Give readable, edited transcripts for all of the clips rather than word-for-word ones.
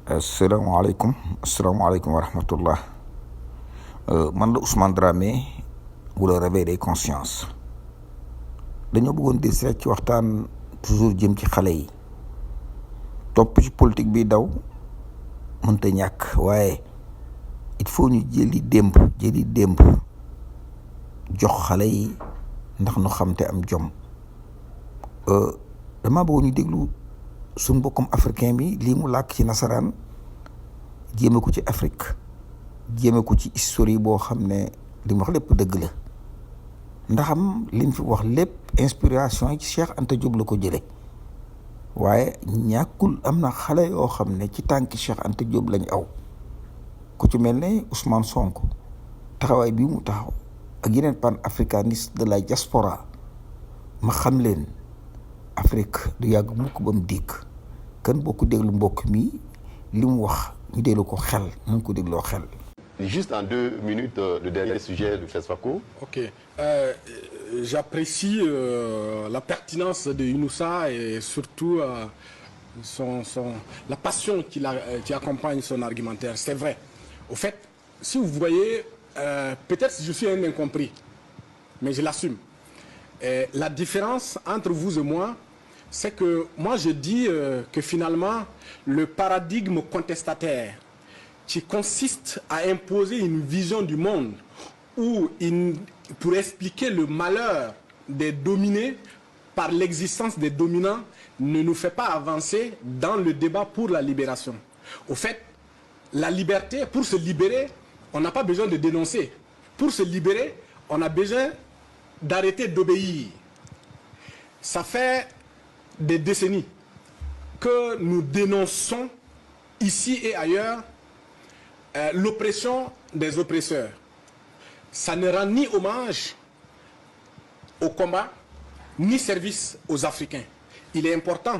asalaamaaleykum wa rahmatullah. Man la Ousmane Dramé bu la réveil des consciences. dañoo bëggoon di seet ci waxtaan toujours jëm ci xale yi topp ci politique bi daw mënta ñàkk waaye il faut ñu jëli démb jox xale yi ndax nu xam te am jom. dama bëggoon ñu déglu suñ mbokkum africain bi lii mu làkk ci nasaraan jéeme ko ci Afrique jéeme ko ci histoire boo xam ne li mu wax lépp dëgg la ndaxam li mu fi wax lépp inspiration ci Cheikh Anta Diop la ko jële waaye ñàkkul am na xale yoo xam ne ci tànki Cheikh Anta Diop lañ aw ku ci mel ne Ousmane Sonko taxawaay bii mu taxaw ak yeneen pan-africaniste de la diaspora ma xam leen Afrique du yàgg mukk ba mu dikk kan boo ko déglu mbokk mi li mu wax ñu déglu ko xel nañ ko dégloo xel. Juste en 2 minutes, le dernier sujet de FESFACO. Ok. J'apprécie la pertinence de Younoussa et surtout la passion qui accompagne son argumentaire. C'est vrai. Au fait, si vous voyez, peut-être je suis un incompris, mais je l'assume. La différence entre vous et moi, c'est que moi je dis que finalement, le paradigme contestataire qui consiste à imposer une vision du monde pour expliquer le malheur des dominés par l'existence des dominants ne nous fait pas avancer dans le débat pour la libération. Au fait, la liberté, pour se libérer, on n'a pas besoin de dénoncer. Pour se libérer, on a besoin d'arrêter d'obéir. Ça fait des décennies que nous dénonçons ici et ailleurs l'oppression des oppresseurs. Ça ne rend ni hommage au combat, ni service aux Africains. Il est important,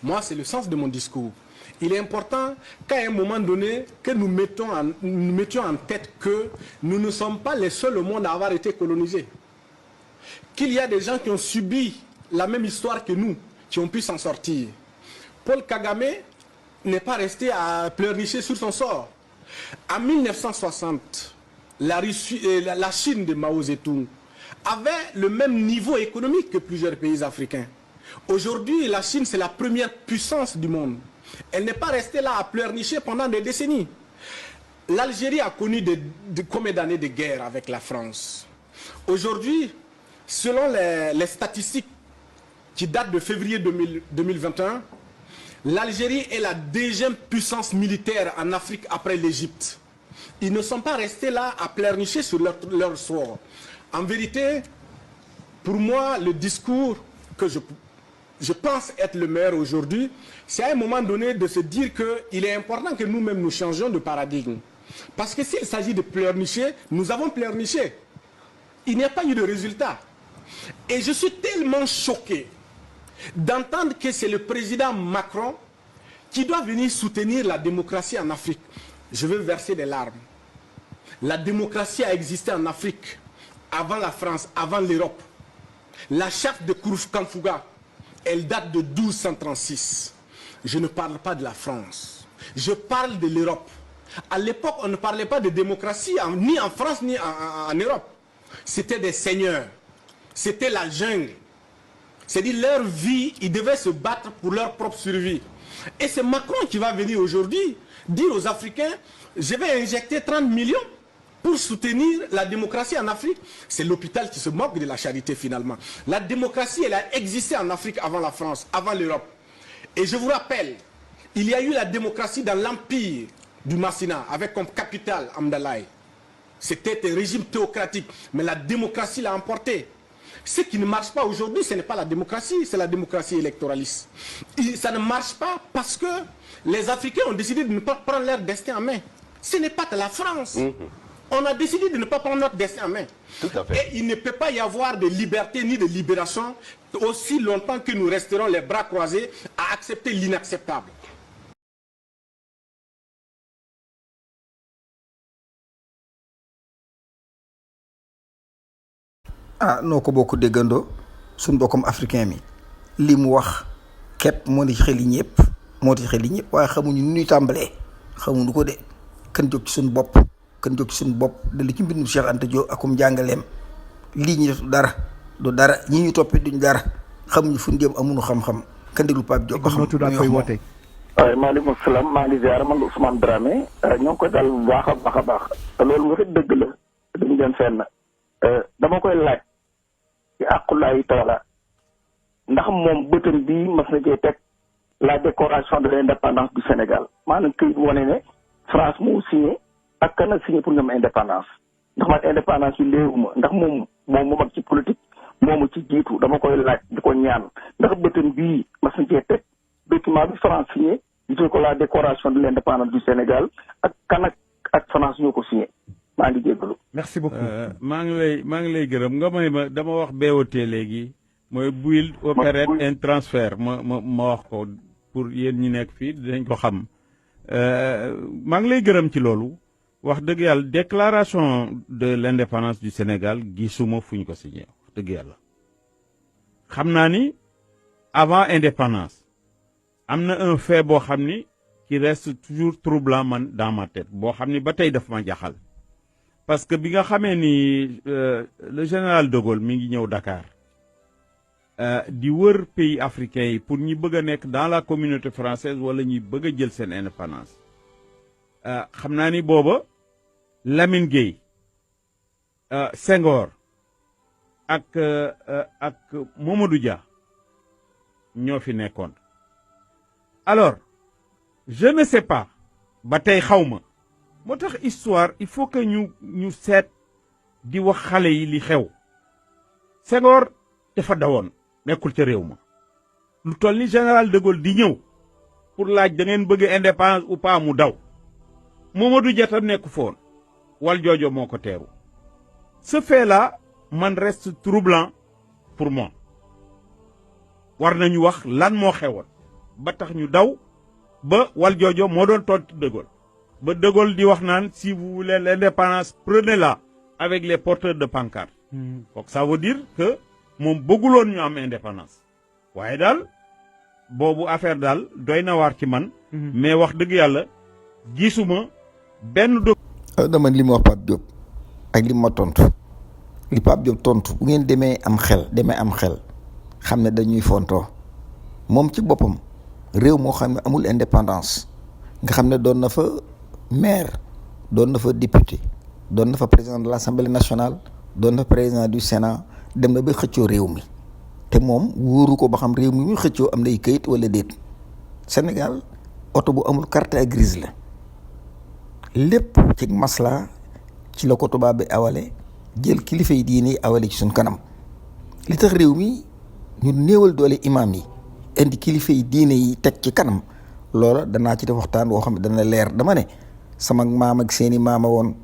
moi c'est le sens de mon discours, il est important qu'à un moment donné, que nous mettions en tête que nous ne sommes pas les seuls au monde à avoir été colonisés. Qu'il y a des gens qui ont subi la même histoire que nous, qui ont pu s'en sortir. Paul Kagame n'est pas resté à pleurnicher sur son sort. En 1960, la Chine de Mao Zedong avait le même niveau économique que plusieurs pays africains. Aujourd'hui, la Chine, c'est la première puissance du monde. Elle n'est pas restée là à pleurnicher pendant des décennies. L'Algérie a connu combien d'années de guerre avec la France? Aujourd'hui, selon les statistiques qui datent de février 2021, l'Algérie est la deuxième puissance militaire en Afrique après l'Égypte. Ils ne sont pas restés là à pleurnicher sur leur sort. En vérité, pour moi, le discours que je pense être le meilleur aujourd'hui, c'est à un moment donné de se dire qu'il est important que nous-mêmes nous changions de paradigme. Parce que s'il s'agit de pleurnicher, nous avons pleurniché. Il n'y a pas eu de résultat. Et je suis tellement choqué d'entendre que c'est le président Macron qui doit venir soutenir la démocratie en Afrique. Je veux verser des larmes. La démocratie a existé en Afrique avant la France, avant l'Europe. La charte de Kourou-Kanfouga, elle date de 1236. Je ne parle pas de la France. Je parle de l'Europe. À l'époque, on ne parlait pas de démocratie ni en France ni en Europe. C'était des seigneurs. C'était la jungle. C'est-à-dire leur vie, ils devaient se battre pour leur propre survie. Et c'est Macron qui va venir aujourd'hui dire aux Africains, je vais injecter 30 millions pour soutenir la démocratie en Afrique. C'est l'hôpital qui se moque de la charité finalement. La démocratie, elle a existé en Afrique avant la France, avant l'Europe. Et je vous rappelle, il y a eu la démocratie dans l'empire du Massina, avec comme capitale Amdalaï. C'était un régime théocratique, mais la démocratie l'a emporté. Ce qui ne marche pas aujourd'hui, ce n'est pas la démocratie, c'est la démocratie électoraliste. Et ça ne marche pas parce que les Africains ont décidé de ne pas prendre leur destin en main. Ce n'est pas la France. On a décidé de ne pas prendre notre destin en main. Tout à fait. Et il ne peut pas y avoir de liberté ni de libération aussi longtemps que nous resterons les bras croisés à accepter l'inacceptable. noo ko bokk déggandoo suñ bokkum africain mi li mu wax képp moo di xel yi ñëpp moo tax li ñëpp waaye xamuñu nu ñuy tàmbalee xamuñu ko de kan jóg ci suñu bopp da li ci mbindum Cheikh Anta Diop akum jàngaleem lii ñi def du dara ñi ñu toppee duñ dara xamuñu fu ñu jëm amuñu xam-xam kan déglu Pape Diop ba xam koy woote. waaye maaleykum salaam maa ngi ziar man Ousmane Dramé ñoo ngi koy dal bu baax a baax te loolu nga fi dëgg la duñu dem fenn dama koy laaj ci àqulaayi taala ndax moom bëtam bii mas na cee teg la décoration de l'indépendance du Sénégal maanaam këyit wane ne France moo signé ak kan a signé pour ñoom indépendance ndax man indépendance bi léewuma ndax moom mag ci politique moomu ci jiitu dama koy laaj di ko ñaan ndax bëtam bii mas na cee teg document bi France signé ñu ko la décoration de l'indépendance du Sénégal ak kan ak France ñoo ko signé maa ngi jéggalu. merci beaucoup. maa ngi lay gërëm nga may ma dama wax BOT léegi mooy build operate and transfer ma wax ko pour yéen ñi nekk fii dinañ ko xam maa ngi lay gërëm ci loolu wax dëgg yàlla déclaration de l'indépendance du Sénégal gisuma fu ñu ko signé wax dëgg yàlla xam naa ni avant indépendance am na un fait boo xam ni qui reste toujours troublant man dans ma tête boo xam ni ba tey daf ma jaxal parce que bi nga xamee ni le général de Gaulle mi ngi ñëw Dakar di wër pays africains yi pour ñi bëgg a nekk dans la communauté française wala ñi bëgg a jël seen indépendance xam naa ni booba Lamine Gueye Senghor ak Mamadou Dia ñoo fi nekkoon alors je ne sais pas ba tey xawma moo tax histoire il faut que ñu seet di wax xale yi li xew Senghor dafa dawoon nekkul ca réew ma lu toll ni général de Gaulle di ñëw pour laaj da ngeen bëgg indépendance ou pas mu daw Mamadou Dia tam nekku foon wal joojo moo ko teeru ce fait là man reste troublant pour moi war nañu wax lan moo xewoon ba tax ñu daw ba wal joojo moo doon tontu de Gaulle ba de Gaulle di wax naan si vous voulez l'indépendance prenez-la avec les porteurs de pancarte donc ça veut dire que moom bëgguloon ñu am indépendance waaye daal boobu affaire daal doy na waar ci man mais wax dëgg yàlla gisuma benn dama li mu wax Pape Diop ak li ma tontu li Pape Diop tontu bu ngeen demee am xel xam ne dañuy fontoo moom ci boppam réew moo xam ne amul indépendance nga xam ne doon na fa maire doon na fa député doon na fa président de l'Assemblée nationale doon na fa président du Sénat dem na ba xëccoo réew mi te moom wóoru ko ba xam réew mi muy xëccoo am nay këyit wala déet Sénégal oto bu amul carte grise la lépp ci masla ci la ko tubaab bi awale jël kilifa yi diine awale ci suñ kanam li tax réew mi ñu néewal doole imam yi indi kilifa yi diine yi teg ci kanam loola danaa ci def waxtaan boo xam ne dana leer dama ne sama maam ak seeni maama woon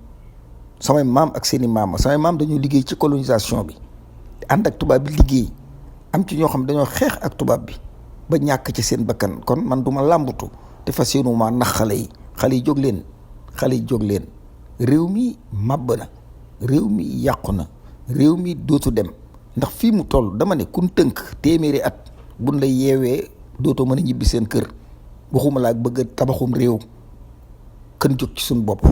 samay maam ak seeni maama samay maam dañoo liggéey ci colonisation bi ànd ak tubaab bi liggéey am ci ñoo xam dañoo xeex ak tubaab bi ba ñàkk ci seen bakkan kon man duma làmbatu te fas yéenu maa nax xale yi jóg leen réew mi màbb na réew mi yàqu na réew mi dootu dem ndax fii mu toll dama ne kun tënk téeméeri at buñ la yeewee dootoo mën a ñibbi seen kër waxuma laa bëgg a tabaxum réew kën jóg ci suñu bopp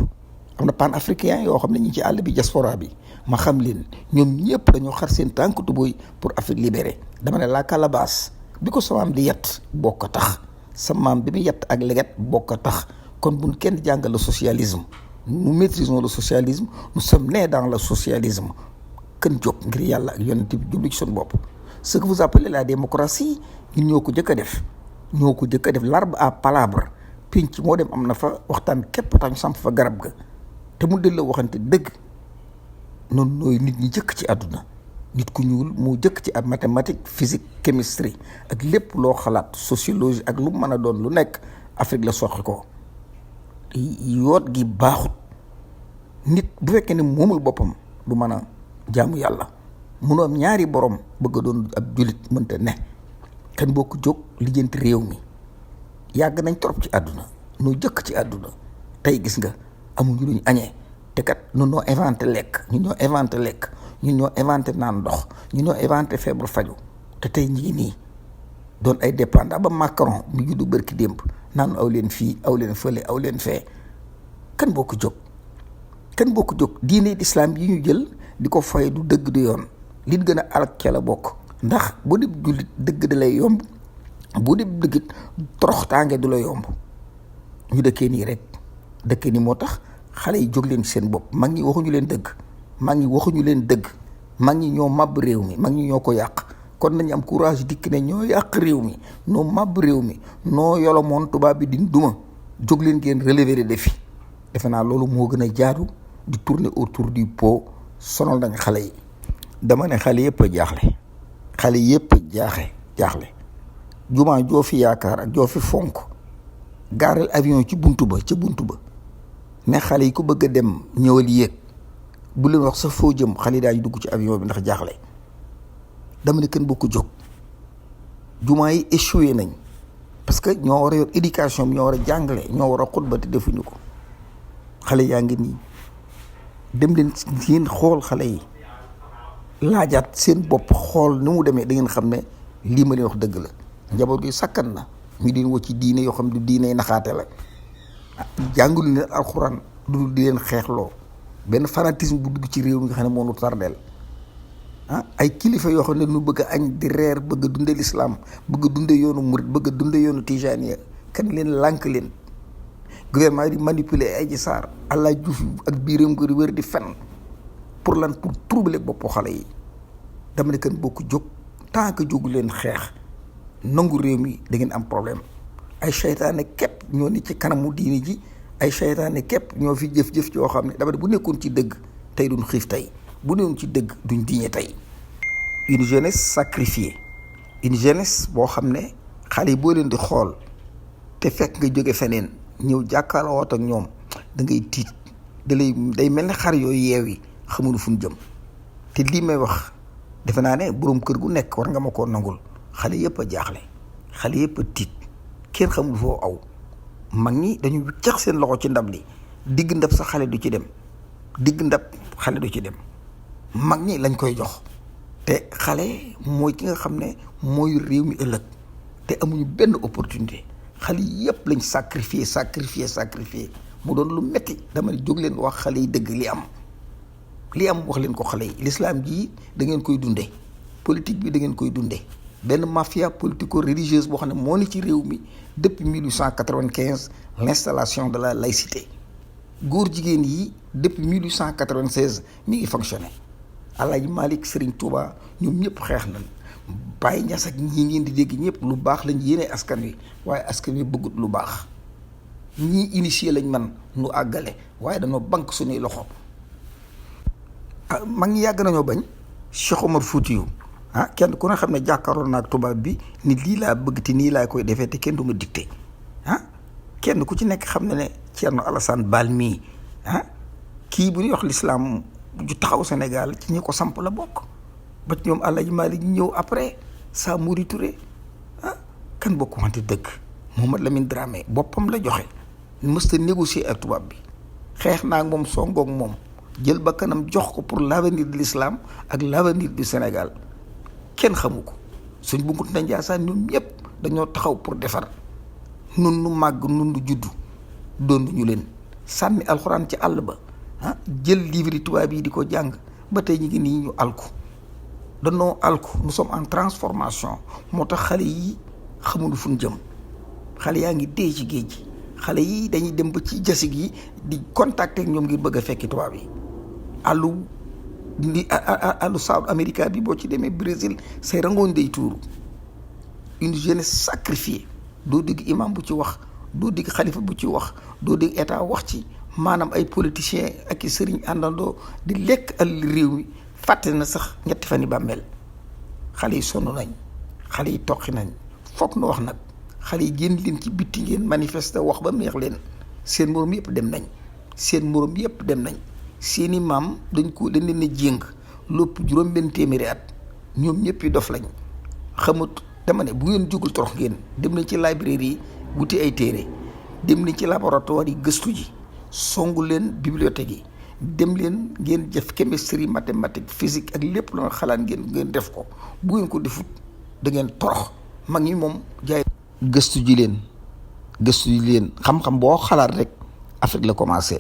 am na pan africain yoo xam ne ñi ci àll bi diaspora bi ma xam leen ñoom ñëpp dañoo xar seen tànk tubóoy pour Afrique libérée dama ne la calebasse bi ko samaam di yett bokk a tax sa maam bi mu yett ak leget bokk a tax kon buñ kenn jàngal le socialisme nous maîtrisons le socialisme nous sommes nés dans le socialisme kën jóg ngir yàlla ak yonent bi jublu ci suñu bopp ce que vous appelez la démocratie ñun ñoo ko jëkk a def l'arbre à palabre pinc moo dem am na fa waxtaan képp tax ñu samp fa garab ga te mu delloo waxante dëgg noonu nooy nit ñi jëkk ci àdduna nit ku ñuul moo jëkk ci ab mathématique physique chimistry ak lépp loo xalaat sociologie ak lu mën a doon lu nekk Afrique la soxi ko yoot gi baaxut nit bu fekkee ne moomul boppam du mën a jaamu yàlla munoo am ñaari borom bëgg a doon ab jullit mënta ne kan boo ko jóg lijjanti réew mi yàgg nañ trop ci àdduna noo jëkk ci àdduna tey gis nga amuñu luñ añee te kat ñun ñoo inventé lekk ñun ñoo inventé naan ndox ñun ñoo inventé feebar faju te tey ñi ngi nii doon ay dépendant ba Macron mu juddu bërki démb naan aw leen fii aw leen fële aw leen fee. kan boo ko jóg diine lislaam yi ñu jël di ko fay du dëgg du yoon li gën a alak ca la bokk. ndax bu dee jullit dëgg da lay yomb bu dee dëggit toroxtaange du la yomb ñu dëkkee nii rek dëkkee nii moo tax xale yi jóg leen seen bopp mag ñi waxuñu leen dëgg mag ñi ñoo màbb réew mi mag ñi ñoo ko yàq kon nañu am courage dikk ne ñoo yàq réew mi noo màbb réew mi noo yolomoon tubaab bi di duma jóg leen ngeen relever les défis defe naa loolu moo gën a jaadu di tourner autour du pot sonal nañ xale yi. dama ne xale yëpp a jaaxle jumaa joo fi yaakaar ak joo fi fonk gaaral avion ca buntu ba ne xale yi ku bëgg a dem ñëwal yéeg bu leen wax sa foo jëm xale yi daañu dugg ci avion bi ndax jaaxle. dama ne kenn boo ko jóg jumaa yi échoué nañ parce que ñoo war a yor éducation bi ñoo war a jàngale ñoo war a xutba te defuñu ko. xale yaa ngi nii dem leen yéen xool xale yi laajaat seen bopp xool ni mu demee da ngeen xam ne lii ma leen wax dëgg la. njaboot gi sakkan na ñu di woo ci diine yoo xam ne diine naxaate la jàngulu leen alxuraan du di leen xeexloo benn fanatisme bu dugg ci réew mi nga xam ne moo nu tardeel ay kilifa yoo xam ne nu bëgg a añ di reer bëgg a dunde lislaam bëgg a dunde yoonu murit bëgg a dunde yoonu tijaaniya kan leen lànk leen. gouvernement di manipuler ay Adji Sarr Allah Diouf ak biiram ko di wër di fen pour lan pour troubler boppu xale yi. dama ne kan bokk jóg tant que jógu leen xeex nangu réew mi da ngeen am problème ay seytaane képp ñoo ni ci kanamu diini ji ay seytaane képp ñoo fi jëf-jëf yoo xam ne dama ne bu nekkoon ci dëgg tey duñ xiif tey bu nekkoon ci dëgg duñ diñe tey. une jeunesse sacrifiée une jeunesse boo xam ne xale yi boo leen di xool te fekk nga jóge feneen ñëw jàkkaarloo ak ñoom da ngay tiit day mel ne xar yooyu yeew yi xamuñu fu ñu jëm te lii may wax defe naa ne boroom kër gu nekk war nga ma koo nangul xale yëpp a jaaxle xale yëpp a tiit kenn xamul foo aw mag ñi dañu cax seen loxo ci ndab li digg ndab sa xale du ci dem mag ñi lañ koy jox te xale mooy ki nga xam ne mooy réew mi ëllëg te amuñu benn opportunité xale yëpp lañ sacrifié mu doon lu metti dama ne jóg leen wax xale yi dëgg li am wax leen ko xale yi l'islam ji da ngeen koy dunde politique bi da ngeen koy dunde benn mafia politico-religieuse boo xam ne moo ni ci réew mi depuis 1895 l'installation de la laïcité góor jigéen yi depuis 1896 mi ngi fonctionné Alaaji Malick Serigne Touba ñoom ñëpp xeex nañ Baye Niass ak ñii ngeen di dégg ñëpp lu baax lañ yéene askan wi waaye askan wi bëggut lu baax ñii initié lañ man nu àggale waaye dañoo banque suñuy loxo mag ñi yàgg nañoo bañ Cheikh Omar Foutiyou kenn ku ne xam ne jàkkaaroon naag tubaab bi ni lii laa bëgg te nii laa koy defee te kenn du ma dicté kenn ku ci nekk xam ne ne Thierno Alassane Bal mii kii bu ñuy wax l'islam ju taxaw Sénégal ci ñi ko samp la bokk ba ci ñoom Alaaji Maalik ñëw après Samori Touré kan bokk wante dëgg Mohamed Lamine Dramé boppam la joxe mësta négocier ak tubaab bi xeex naa ak moom songoog moom jël ba kanam jox ko pour l'avenir de l'islam ak l'avenir du Sénégal kenn xamu ko suñ bu ngut na Njaasaan ñun ñëpp dañoo taxaw pour defar nun nu màgg nun nu juddu doon ñu leen sànni alxuraan ci àll ba jël livre yi tubaab yi di ko jàng ba tey ñu ngi nii ñu alku danoo alku nous sommes en transformation moo tax xale yi xamuñu fu ñu jëm xale yaa ngi dee ci géej gi xale yi dañuy dem ba ci jasig yi di contacter ak ñoom ngir bëgg a fekki tubaab yi àllu South America bi boo ci demee Brésil say rangooñ day tuuru une jeunesse sacrifiée doo dégg imam bu ci wax doo dégg xalifa bu ci wax doo dégg état wax ci maanaam ay politiciens ak i sëriñ àndandoo di lekk al réew mi fàtte na sax ñetti fan yi bàmmeel xale yi sonn nañ xale yi toqi nañ foog nu wax nag xale yi génn leen ci bitti ngeen manifester wax ba neex leen seen moroom yëpp dem nañ seeni maam dañ leen a jéng lépp juróom benn téeméeri at ñoom ñëpp yi dof lañ xamut dama ne bu ngeen jógul torox ngeen dem nañ ci librairie yi wuti ay téere dem nañ ci laboratoire yi gëstu ji songu leen bibliothèque yi dem leen ngeen def chimie mathématique physique ak lépp loo xalaat ngeen def ko bu ngeen ko defut da ngeen torox mag ñi moom jaay gëstu ji leen gëstu leen xam-xam boo xalaat rek Afrique la commencé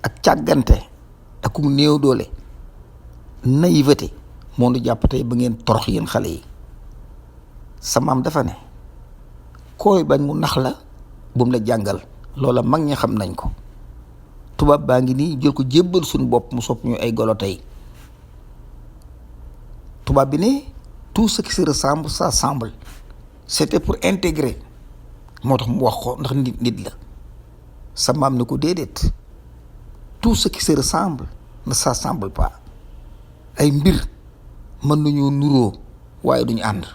ak càggante ak ku néew doole naïveté moo nu jàpp tey ba ngeen torox yéen xale yi. sa maam dafa ne koy bañ mu nax la bu mu la jàngal loola mag ñi xam nañ ko. tubaab baa ngi nii jël ko jébbal suñu bopp mu sopp ñu ay golo tey tubaab bi ne tout ce qui se ressemble ça semble c'était pour intégrer moo tax mu wax ko ndax nit la sa maam ne ko déedéet tout ce qui se ressemble ne s'assemble pas ay mbir mën nañoo nuroo waaye duñu ànd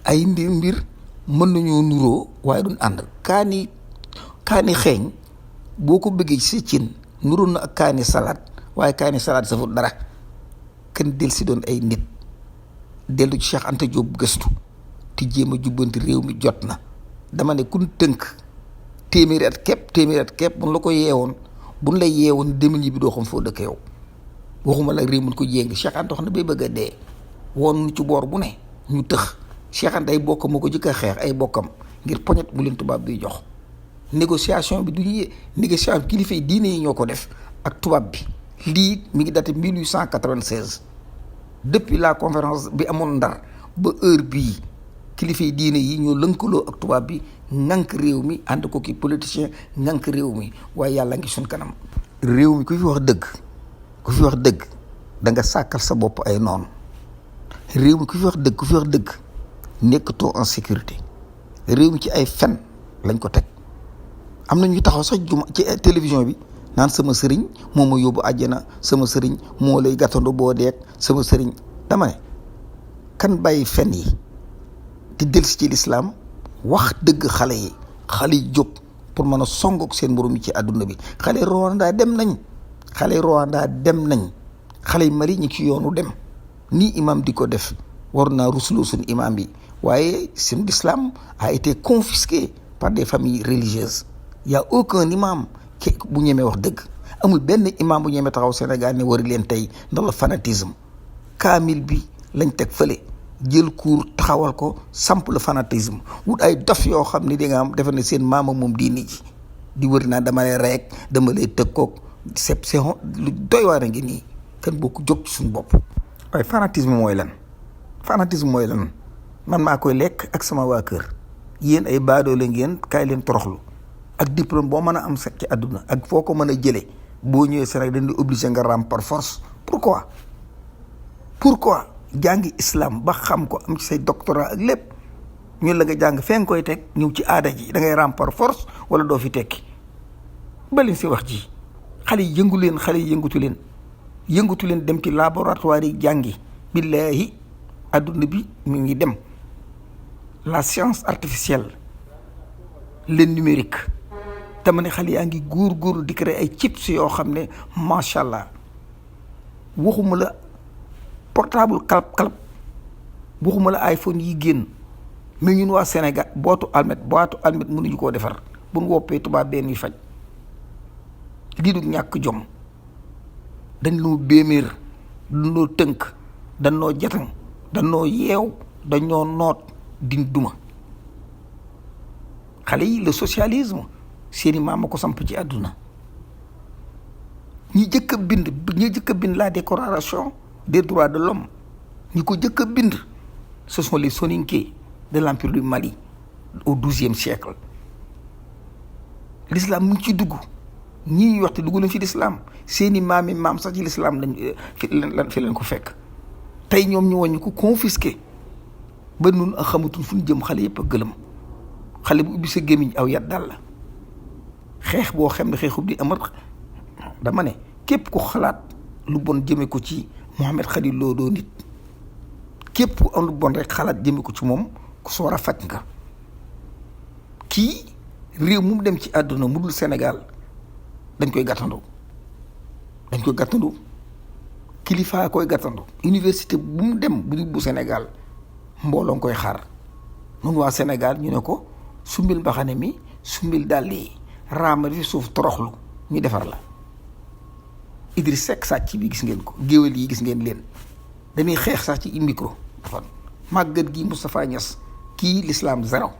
ay mbir mën nañoo nuroo waaye duñu ànd kaani xeeñ boo ko bëggee ci cin nuroon na ak kaani salade waaye kaani salade safut dara kenn del si doon ay nit dellu ci Cheikh Anta Diop gëstu te jéem a jubbanti réew mi jot na dama ne kun tënk téeméeri at képp buñ la ko yeewoon buñ la yeewoon demil ñi bi doo xam foo dëkk yow waxuma la réew mun ko jéngi Cheikh Anta wax na bay bëgg a dee woon nu ci boor bu ne ñu tëx Cheikh Anta ay bokkam moo ko jëkk a xeex ay bokkam ngir poñet mu leen tubaab bi jox négociation bi du ñu négociation kilifa yi diine yi ñoo ko def ak tubaab bi lii mi ngi daté 1896 depuis la conférence bi amoon Ndar ba heure bii kilifa yi diine yi ñoo lënkaloo ak tubaab bi ŋànk réew mi ànd ko ki politicien ŋànk réew mi waaye yàlla ngi suñ kanam. réew mi ku fi wax dëgg da nga sàkkal sa bopp ay noonu réew mi ku fi wax dëgg nekkatoo en sécurité réew mi ci ay fen lañ ko teg. am na ñu taxaw sax juma ci télévision bi naan sama sëriñ moo ma yóbbu àjjana sama sëriñ moo lay gàttandu boo deeg sama sëriñ dama ne kan bàyyi fen yi di dellusi ci lislaam wax dëgg xale yi jóg pour mën a songook seen morom yi ci àdduna bi xale Rwanda dem nañ xale yi Mali ñi ci yoonu dem nii imam di ko def war naa rusloo suñu imam bi waaye suñu l'islam a été confisqué par des familles religieuses. y a aucun imam bu ñemee wax dëgg amul benn imam bu ñemee taxaw Sénégal ne wari leen tey ndax la fanatisme kaamil bi lañ teg fële jël cour taxawal ko samp le fanatisme wut ay dof yoo xam ne di nga am defe ne seen maama moom diini ji di wëri naa dama lay rek dama lay tëg koog c'est lu doy waar a ngi nii kan boo ko jóg ci suñu bopp. waaye fanatisme mooy lan man maa koy lekk ak sama waa kër yéen ay baadoo la ngeen kaay leen toroxlu ak diplôme boo mën a am sax ci àdduna ak foo ko mën a jëlee boo ñëwee Sénégal dañ di obligé nga ram par force pourquoi jàngi islam ba xam ko am ci say doctorat ak lépp ñun la nga jàng fee nga koy teg ñëw ci aada ji da ngay ram par force wala doo fi tekki balin si wax ji xale yi yëngutu leen dem ci laboratoire yi jàngi billaahi adduna bi mi ngi dem la science artificielle le numérique dama ne xale yaa ngi góor di créer ay chips yoo xam ne macha allah waxuma la portable kalab waxuma la iPhone yi génn mais ñun waa Sénégal boîte almet mënuñu koo defar bu nu woppee tubaab benn yi faj lii du ñàkk jom dañ loo béeméer dañoo tënk dañoo jatan dañoo yeew dañoo noot din duma xale yi le socialisme seeni maam a ko samp ci àdduna ñi jëkk a bind la déclaration des droits de l'homme ñi ko jëkk a bind ce sont les soninké de l'empire du Mali au XIIe siècle l'islam mu ngi ci dugg ñii ñuy waxte dugg nañ ci l'islam seeni maam sax ci l'islam lañ fi leen ko fekk tey ñoom ñu wàññi ko confisqué ba nun a xamatul fu ñu jëm xale yëpp a gëlëm xale bu ubbi sa gémmiñ aw yat dal la xeex boo xam ne xeexub di amat dama ne képp ku xalaat lu bon jëme ko ci Mohamed Khalil Lo doo nit képp ku am lu bon rek xalaat jëme ko ci moom ku soor a faj nga kii réew mu dem ci àdduna mu dul Sénégal dañ koy gàttandu kilifaa koy gàttandu université bu mu dem bu Sénégal mbooloo nga koy xaar nun waa Sénégal ñu ne ko summil mbaxane mi summil dàll yi raama fi suuf toroxlu ñu defar la Idriss Seck sàcc bi gis ngeen ko géwél yi gis ngeen leen dañuy xeex sax ci micro dafa màggat gi Moustapha Niass kii l'islam zéro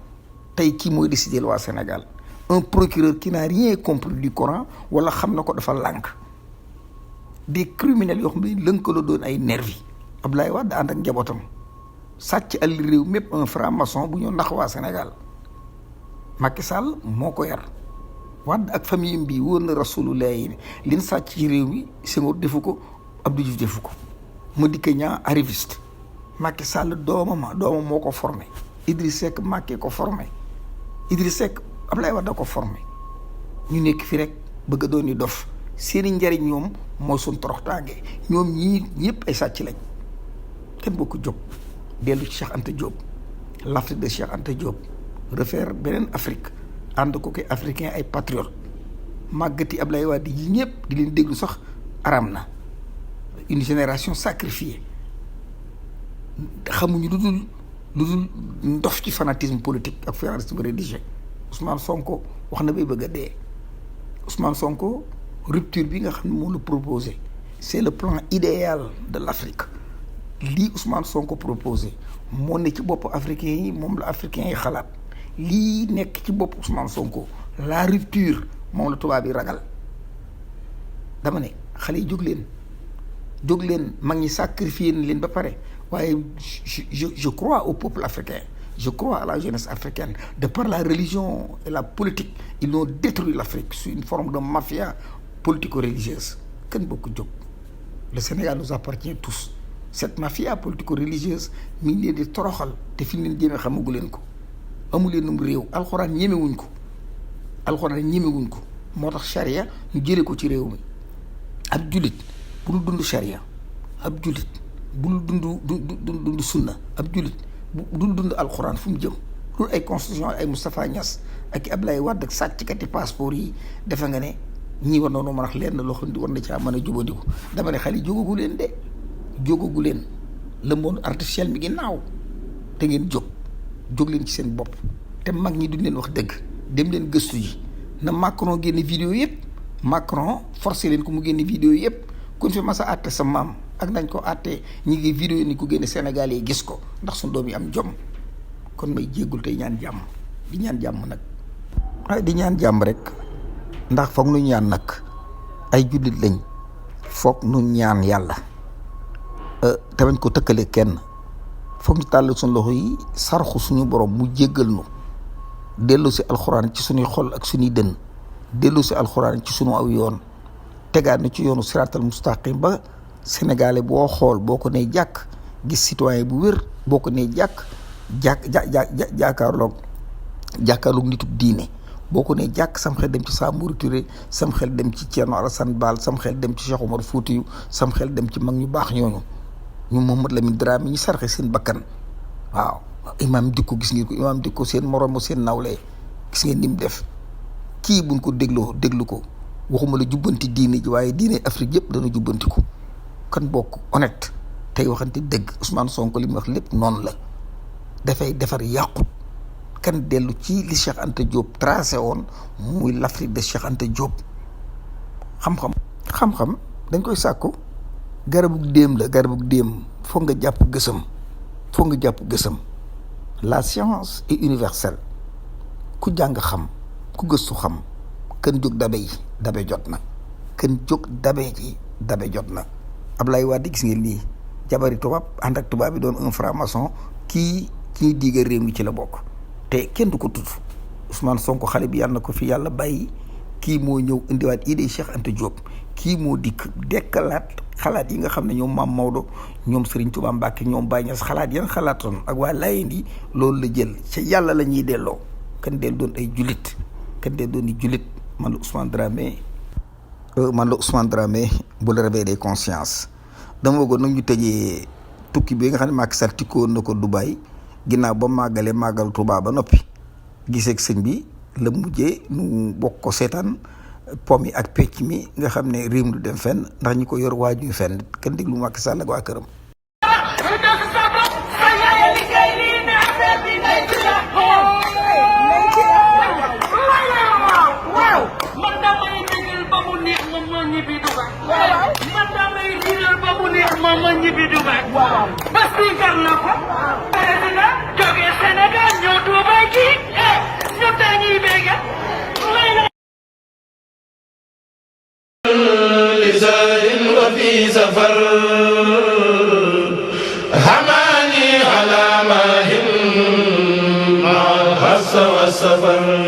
tey kii mooy décider waa Sénégal un procureur qui n'a rien compris du Coran wala xam na ko dafa lànk des criminels yoo xam ne lënkaloo doon ay nervi Abdoulaye Wade ànd ak njabootam sàcc àll réew mépp un franc-maçon bu ñu nax waa Sénégal Macky Sall moo ko yar Wade ak famille bi wóor na rasulullah yi liñ sàcc ci réew mi Senghor defu ko Abdou Diouf defu ko Madické Niang arriviste Macky Sall doomam moo ko formé Idriss Seck Macky ko formé Idriss Seck Abdoulaye Wade da ko formé ñu nekk fi rek bëgg a doon ni dof seeni njariñ ñoom mooy suñ toroxtaange ñoom ñii ñëpp ay sàcc lañ kenn boo ko jóg dellu ci Cheikh Anta Diop l'Afrique de Cheikh Anta Diop refaire beneen Afrique ànd ko koy africain ay patriote màggati Abdoulaye Wade yi ñëpp di leen déglu sax aram na une génération sacrifiée xamuñu lu dul ndof ci fanatisme politique ak fanatisme religieux Ousmane Sonko wax na bay bëgg a dee Ousmane Sonko rupture bi nga xam ne moo la proposé c'est le plan idéal de l'Afrique lii Ousmane Sonko proposé moo ne ci bopp africain yi moom la africain yi xalaat lii nekk ci bopp Ousmane Sonko la rupture moom la tubaab yi ragal dama ne xale yi jóg leen mag ñi sacrifié na leen ba pare waaye je crois au peuple africain je crois à la jeunesse africaine de par la religion et la politique ils ont détruit l'Afrique sous une forme de mafia politico-religieuse kenn bokk jóg le Sénégal nous appartient tous cette mafia politico-religieuse mi ngi leen di toroxal te fi leen jéemee xamagu leen ko amu leen num réew alxuraan ñemewuñ ko moo tax charia ñu jëlee ko ci réew mi ab jullit bul dund charia ab jullit bul dund sunna ab jullit bul dund alxuraan fu mu jëm loolu ay constitution ay Moustapha Niass ak i Abdoulaye Wade ak sàcckati passeport yi defe nga ne ñii war noonu mën a lenn loo xam ne war na caa mën a jubandiku dama ne xale yi jógagu leen le monde artificiel mi ngi naaw te ngeen jóg leen ci seen bopp te mag ñi duñ leen wax dëgg dem leen gëstu ji na Macron génne vidéo yëpp Macron forcé leen ko mu génne vidéo yëpp kuñ fi mas a àtte sa maam ak nañ ko àtte ñi ngi vidéo ni ko génne Sénégal yi gis ko ndax suñ doom yi am jom kon may jéggul tey ñaan jàmm di ñaan jàmm nag waaye di ñaan jàmm rek ndax foog nu ñaan nag ay jullit lañ foog nu ñaan yàlla te bañ ko tëkkale kenn foog ñu tàll suñu loxo yi sarxu suñu borom mu jéggal nu dellu si alxuraan ci suñuy xol ak suñuy dënn dellu si alxuraan ci suñu aw yoon tegaat na ci yoonu siraatal mustaqim ba sénégalais boo xool boo ko nee jàkk gis citoyen bu wér boo ko nee jàkkaarloog nitub diine boo ko nee jàkk sam xel dem ci Samori Touré sam xel dem ci Thierno Alassane Baal sam xel dem ci Cheikh Omar Foutiyou sam xel dem ci mag ñu baax ñooñu ñu Mouhamed Lamine Dramé ñu sarxe seen bakkan waaw imam Dicko gis ngeen ko imam Dicko seen moromu seen nawle gis ngeen ni mu def kii buñ ko déglu ko waxuma la jubbanti diine ji waaye diine Afrique yëpp dana jubbanti ko kan bokk honnête tey waxante dëgg Ousmane Sonko li mu wax lépp noonu la dafay defar yàqut kan dellu ci li Cheikh Anta Diop tracé woon muy l'Afrique de Cheikh Anta Diop xam-xam dañ koy sàkku garabug déem foog nga jàpp gësam la science est universelle ku jàng xam ku gëstu xam kën jóg dabe jot na Abdoulaye Wade gis ngeen lii jabari tubaab ànd ak tubaab bi doon un franc-maçon kii diigal réew mi ci la bokk te kenn du ko tudd Ousmane Sonko xale bi yàlla na ko fi yàlla bàyyi kii moo ñëw indiwaat idée Cheikh Anta Diop kii moo dikk dekkalaat xalaat yi nga xam ne ñoom Maam Maodo ñoom Serigne Touba Mbacke ñoom Baye Niass xalaat yan xalaatoon ak waa Layeen yi loolu la jël ca yàlla la ñuy delloo kan del doon ay jullit man la Ousmane Dramé bu la réveil des consciences dama bëggoon nag ñu tëjee tukki bi nga xam ne Macky Sall tikkoon na ko Dubaï ginnaaw ba màggal Touba ba noppi gisee ak sëñ bi la mujjee nu bokk ko seetaan pom yi ak pecc mi nga xam ne réew mi du dem fenn ndax ñi ko yor waajuñu fenn kenn déglu Macky Sall ak waa këram. Mama ñibbi Dubaï. Waaw. Bas bi jar na ko. Président jóge Sénégal ñëw Dubaï ji. لزار وفي سفر هماني على ماهن مع الحس والسفر